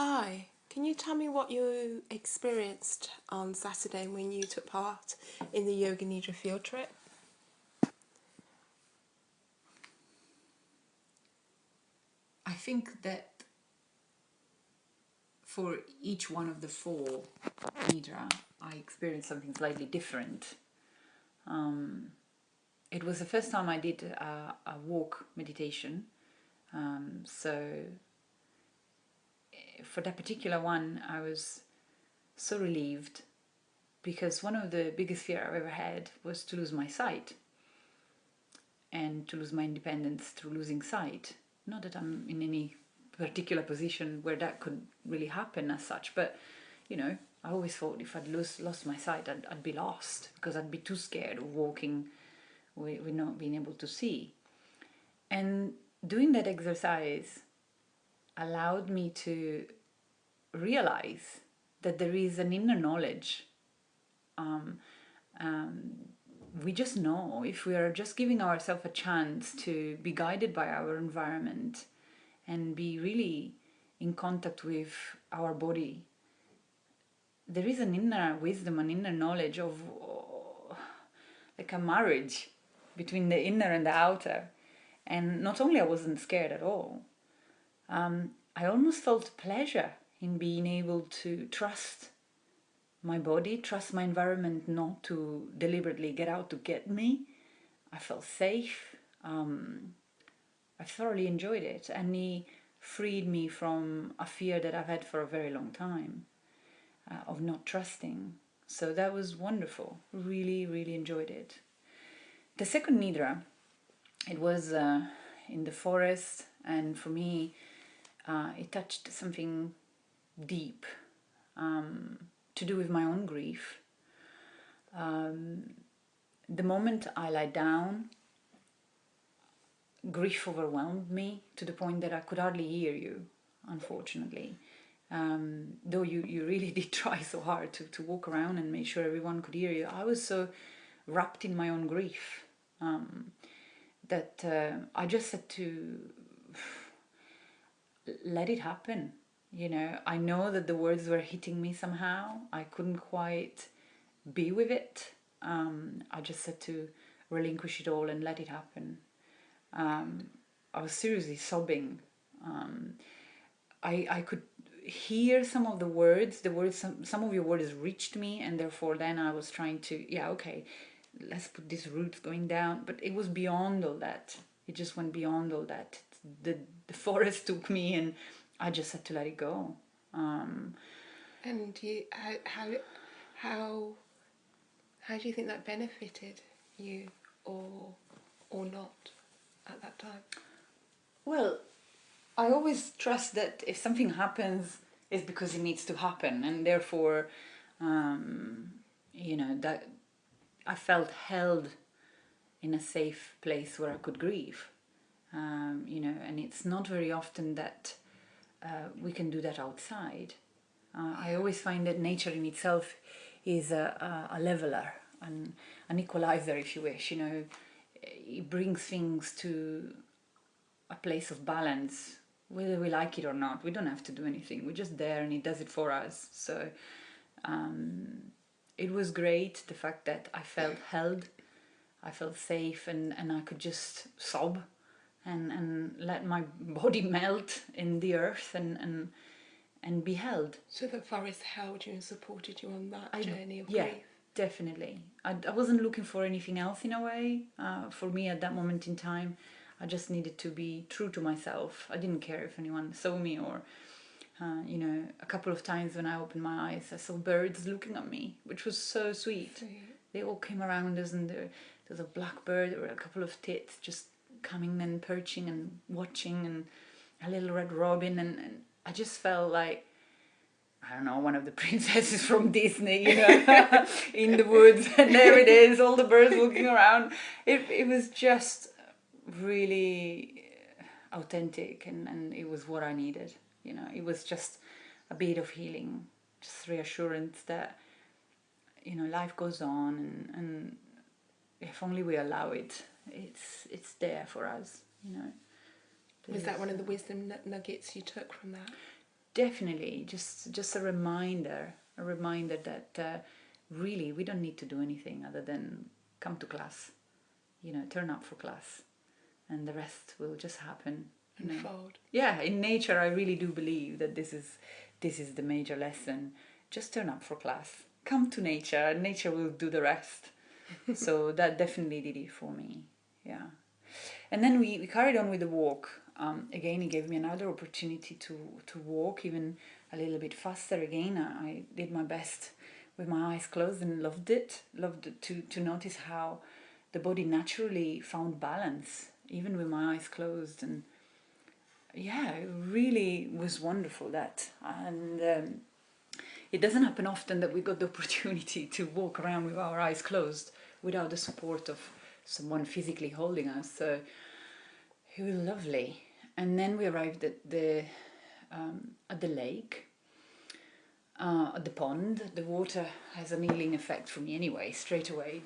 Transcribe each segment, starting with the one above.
Hi, can you tell me what you experienced on Saturday when you took part in the Yoga Nidra field trip? I think that for each one of the four Nidra, I experienced something slightly different. It was the first time I did a walk meditation. So for that particular one, I was so relieved because one of the biggest fear I've ever had was to lose my sight and to lose my independence through losing sight. Not that I'm in any particular position where that could really happen as such, but I always thought if I'd lost my sight, I'd be lost because I'd be too scared of walking with not being able to see. And doing that exercise allowed me to realize that there is an inner knowledge. We just know if we are just giving ourselves a chance to be guided by our environment and be really in contact with our body. There is an inner wisdom, an inner knowledge of like a marriage between the inner and the outer. And not only I wasn't scared at all, I almost felt pleasure in being able to trust my body, trust my environment not to deliberately get out to get me. I felt safe. I thoroughly enjoyed it, and he freed me from a fear that I've had for a very long time of not trusting. So that was wonderful. Really, really enjoyed it. The second Nidra, it was in the forest, and for me, it touched something deep to do with my own grief. The moment I lie down, grief overwhelmed me to the point that I could hardly hear you, unfortunately. Though you really did try so hard to walk around and make sure everyone could hear you, I was so wrapped in my own grief that I just had to let it happen. I know that the words were hitting me somehow. I couldn't quite be with it. I just had to relinquish it all and let it happen. I was seriously sobbing. I could hear some of the words. Some of your words reached me, and therefore then I was trying to, okay, let's put these roots going down. But it was beyond all that. It just went beyond all that. The forest took me, and I just had to let it go. And how do you think that benefited you, or not at that time? Well, I always trust that if something happens, it's because it needs to happen, and therefore, that I felt held in a safe place where I could grieve. And it's not very often that we can do that outside. I always find that nature in itself is a leveler, an equalizer, if you wish. It brings things to a place of balance, whether we like it or not. We don't have to do anything. We're just there, and it does it for us. So it was great, the fact that I felt held, I felt safe, and I could just sob and let my body melt in the earth and be held. So the forest held you and supported you on that journey of Yeah, grief? definitely. I wasn't looking for anything else in a way. For me at that moment in time, I just needed to be true to myself. I didn't care if anyone saw me or, a couple of times when I opened my eyes, I saw birds looking at me, which was so sweet. They all came around us, and there was a blackbird, there were a couple of tits just coming and perching and watching, and a little red robin, and I just felt like, I don't know, one of the princesses from Disney, in the woods, and there it is, all the birds looking around. It was just really authentic, and it was what I needed. It was just a bit of healing, just reassurance that life goes on, and if only we allow it, it's there for us. Was that one of the wisdom nuggets you took from that? definitely just a reminder that really we don't need to do anything other than come to class, turn up for class, and the rest will just happen. Unfold. Yeah, in nature, I really do believe that this is the major lesson. Just turn up for class, come to nature, and nature will do the rest. So that definitely did it for me. Yeah. And then we carried on with the walk. Again, it gave me another opportunity to walk even a little bit faster. Again, I did my best with my eyes closed and loved it. Loved it to notice how the body naturally found balance, even with my eyes closed. And yeah, it really was wonderful that. And it doesn't happen often that we got the opportunity to walk around with our eyes closed without the support of someone physically holding us. So it was lovely. And then we arrived at the lake, at the pond. The water has an healing effect for me anyway. Straight away,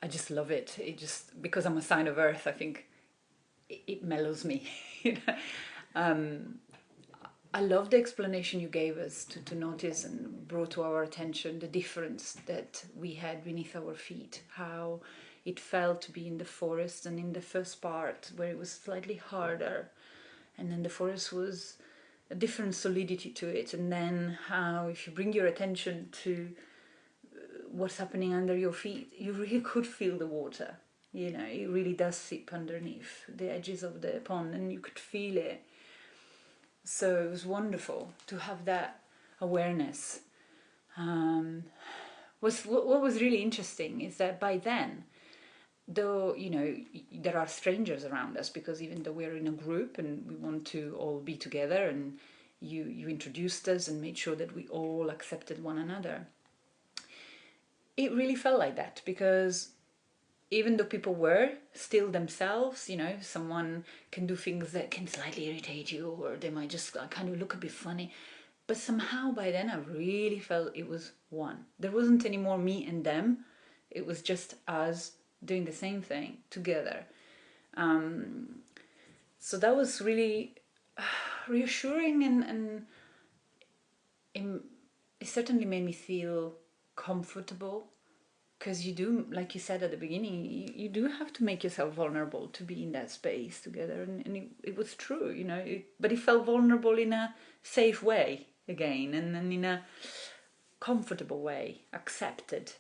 I just love it. It just, because I'm a sign of Earth, I think it mellows me. I love the explanation you gave us to notice and brought to our attention the difference that we had beneath our feet, how it felt to be in the forest, and in the first part where it was slightly harder, and then the forest was a different solidity to it, and then how if you bring your attention to what's happening under your feet, you really could feel the water. It really does seep underneath the edges of the pond, and you could feel it. So it was wonderful to have that awareness. What was really interesting is that by then, though there are strangers around us, because even though we're in a group and we want to all be together, and you introduced us and made sure that we all accepted one another, it really felt like that, because even though people were still themselves, someone can do things that can slightly irritate you, or they might just kind of look a bit funny. But somehow by then I really felt it was one. There wasn't any more me and them. It was just us doing the same thing together. So that was really reassuring, and it certainly made me feel comfortable. Because you do, like you said at the beginning, you do have to make yourself vulnerable to be in that space together. And it was true, but it felt vulnerable in a safe way again, and then in a comfortable way, accepted.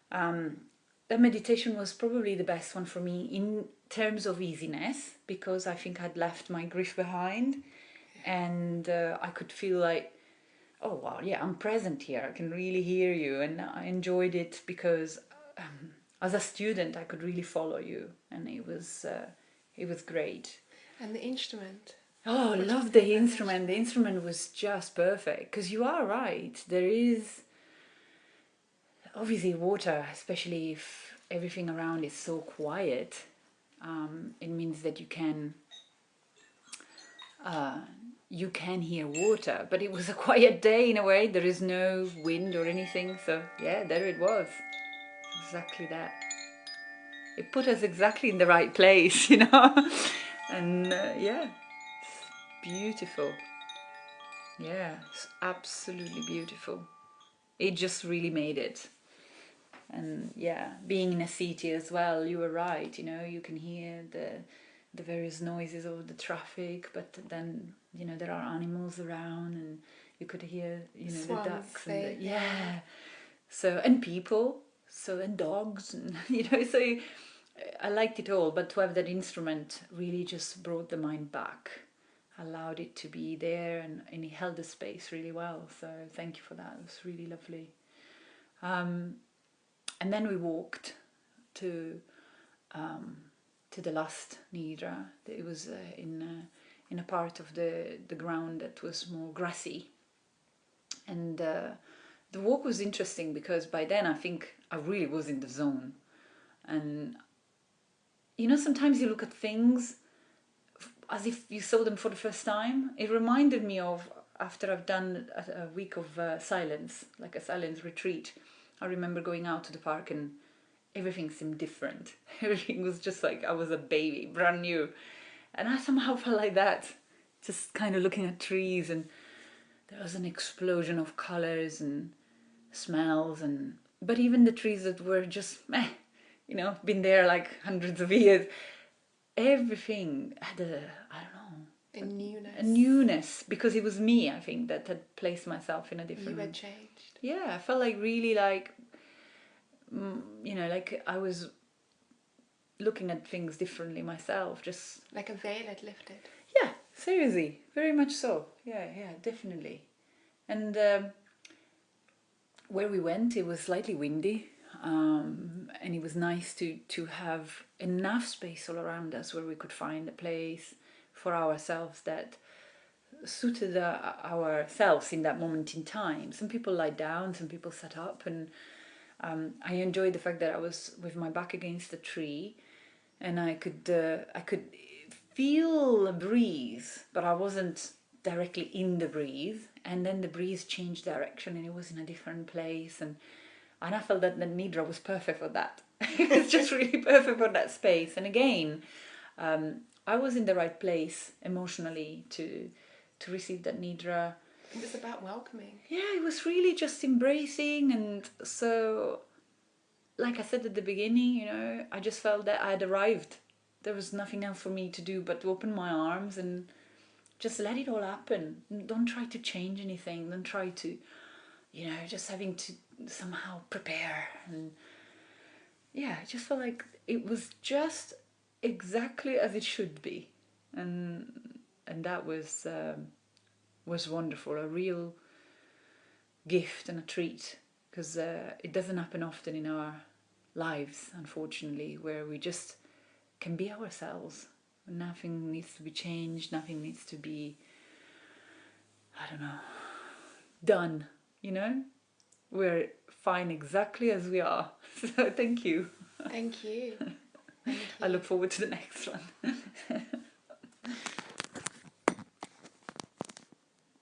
That meditation was probably the best one for me in terms of easiness, because I think I'd left my grief behind, and I could feel like, oh wow, yeah, I'm present here, I can really hear you. And I enjoyed it because as a student I could really follow you, and it was great. And the instrument. Oh, I love the instrument. The instrument was just perfect, because you are right, there is obviously water, especially if everything around is so quiet. It means that you can hear water, but it was a quiet day in a way. There is no wind or anything, so yeah, there it was. Exactly that. It put us exactly in the right place, and yeah, it's beautiful. Yeah, it's absolutely beautiful. It just really made it. And yeah, being in a city as well, you were right, you can hear the various noises of the traffic, but then there are animals around, and you could hear the ducks and and people, and dogs, and so I liked it all. But to have that instrument really just brought the mind back, allowed it to be there, and it held the space really well. So thank you for that. It was really lovely. And then we walked to the last nidra. It was in a part of the ground that was more grassy, and the walk was interesting because by then I think I really was in the zone. And sometimes you look at things as if you saw them for the first time. It reminded me of after I've done a week of silence, like a silence retreat. I remember going out to the park and everything seemed different. Everything was just like I was a baby, brand new. And I somehow felt like that just kind of looking at trees, and there was an explosion of colors and smells, and but even the trees that were just meh, you know, been there like hundreds of years, everything had a, I don't know, A a newness, because it was me, I think, that had placed myself in a You different. had changed. Yeah, I felt like really like, you know, like I was looking at things differently myself. Just Like a veil had lifted. yeah, seriously, very much so. Yeah, yeah, definitely. And where we went, it was slightly windy, and it was nice to have enough space all around us where we could find a place for ourselves that suited ourselves in that moment in time. Some people lie down, some people sat up, and I enjoyed the fact that I was with my back against the tree, and I could feel a breeze, but I wasn't directly in the breeze. And then the breeze changed direction, and it was in a different place, and I felt that the nidra was perfect for that. It was just really perfect for that space. And again, I was in the right place emotionally to receive that nidra. It was about welcoming. Yeah, it was really just embracing. And so, like I said at the beginning, you know, I just felt that I had arrived. There was nothing else for me to do but to open my arms and just let it all happen. Don't try to change anything. Don't try to, you know, just having to somehow prepare. And yeah, I just felt like it was just exactly as it should be. And that was wonderful, a real gift and a treat, because it doesn't happen often in our lives, unfortunately, where we just can be ourselves. Nothing needs to be changed, nothing needs to be, I don't know, done, you know? We're fine exactly as we are. So thank you. Thank you. Thank you. I look forward to the next one.